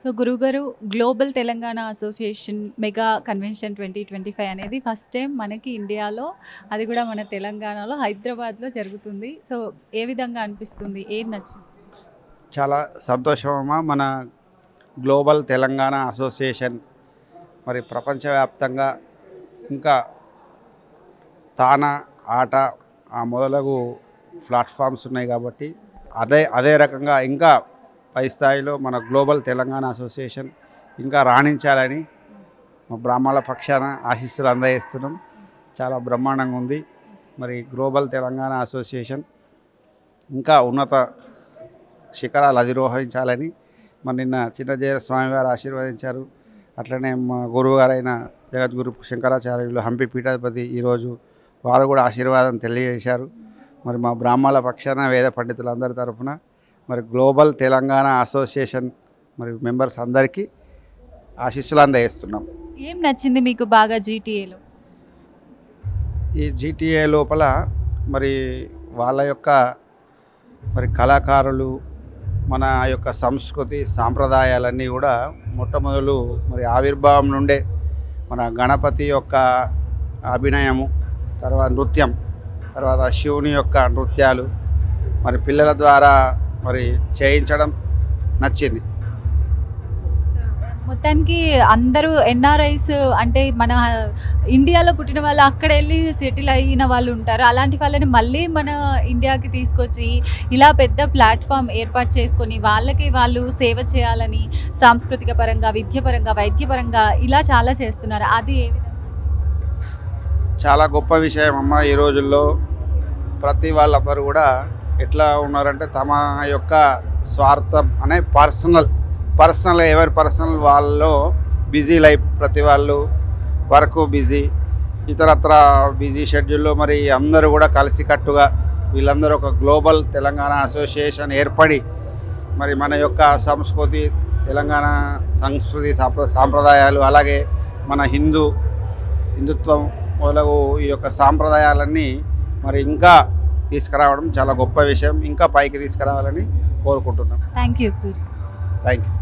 So గురువుగారు, global Telangana association mega convention 2025 అనేది first time మనకి ఇండియాలో, అది కూడా మన తెలంగాణలో హైదరాబాద్లో జరుగుతుంది. సో ఏ విధంగా అనిపిస్తుంది? ఏం నచ్చింది? చాలా సంతోషమమ్మా. మన గ్లోబల్ తెలంగాణ అసోసియేషన్ మరి ప్రపంచవ్యాప్తంగా ఇంకా తానా ఆట ఆ మొదలగు ప్లాట్ఫామ్స్ ఉన్నాయి కాబట్టి అదే రకంగా ఇంకా పై స్థాయిలో మన గ్లోబల్ తెలంగాణ అసోసియేషన్ ఇంకా రాణించాలని మా బ్రాహ్మణుల పక్షాన ఆశీస్సులు అందజేస్తున్నాం. చాలా బ్రహ్మాండంగా ఉంది. మరి గ్లోబల్ తెలంగాణ అసోసియేషన్ ఇంకా ఉన్నత శిఖరాలు అధిరోహించాలని మరి నిన్న చిన్నజయ స్వామివారు ఆశీర్వదించారు. అట్లనే మా గురువుగారైన జగద్గురు శంకరాచార్యులు హంపి పీఠాధిపతి ఈరోజు వారు కూడా ఆశీర్వాదం తెలియజేశారు. మరి మా బ్రాహ్మణుల పక్షాన వేద పండితులందరి తరఫున మరి గ్లోబల్ తెలంగాణ అసోసియేషన్ మరి మెంబర్స్ అందరికీ ఆశీస్సులు అందజేస్తున్నాం. ఏం నచ్చింది మీకు బాగా జీటీఏలో? ఈ జీటీఏ లోపల మరి వాళ్ళ యొక్క మరి కళాకారులు మన యొక్క సంస్కృతి సాంప్రదాయాలన్నీ కూడా మొట్టమొదలు మరి ఆవిర్భావం నుండే మన గణపతి యొక్క అభినయము, తర్వాత నృత్యం, తర్వాత శివుని యొక్క నృత్యాలు మరి పిల్లల ద్వారా మరి చేయించడం నచ్చింది. మొత్తానికి అందరూ ఎన్ఆర్ఐస్, అంటే మన ఇండియాలో పుట్టిన వాళ్ళు అక్కడ వెళ్ళి సెటిల్ అయిన వాళ్ళు ఉంటారు. అలాంటి వాళ్ళని మళ్ళీ మన ఇండియాకి తీసుకొచ్చి ఇలా పెద్ద ప్లాట్ఫామ్ ఏర్పాటు చేసుకొని వాళ్ళకి వాళ్ళు సేవ చేయాలని సాంస్కృతిక పరంగా, విద్యపరంగా, వైద్యపరంగా ఇలా చాలా చేస్తున్నారు. అది ఏ విధంగా? చాలా గొప్ప విషయం అమ్మ. ఈ రోజుల్లో ప్రతి వాళ్ళందరూ కూడా ఎట్లా ఉన్నారంటే తమ యొక్క స్వార్థం అనే పర్సనల్ ఎవరి పర్సనల్ వాళ్ళలో బిజీ లైఫ్, ప్రతి వాళ్ళు వర్క్ బిజీ, ఇతరత్ర బిజీ షెడ్యూల్లో మరి అందరూ కూడా కలిసికట్టుగా వీళ్ళందరూ ఒక గ్లోబల్ తెలంగాణ అసోసియేషన్ ఏర్పడి మరి మన యొక్క సంస్కృతి, తెలంగాణ సంస్కృతి సాంప్రదాయాలు, అలాగే మన హిందుత్వం మొదలగు ఈ యొక్క సాంప్రదాయాలన్నీ మరి ఇంకా తీసుకురావడం చాలా గొప్ప విషయం. ఇంకా పైకి తీసుకురావాలని కోరుకుంటున్నాం. Thank you. Thank you.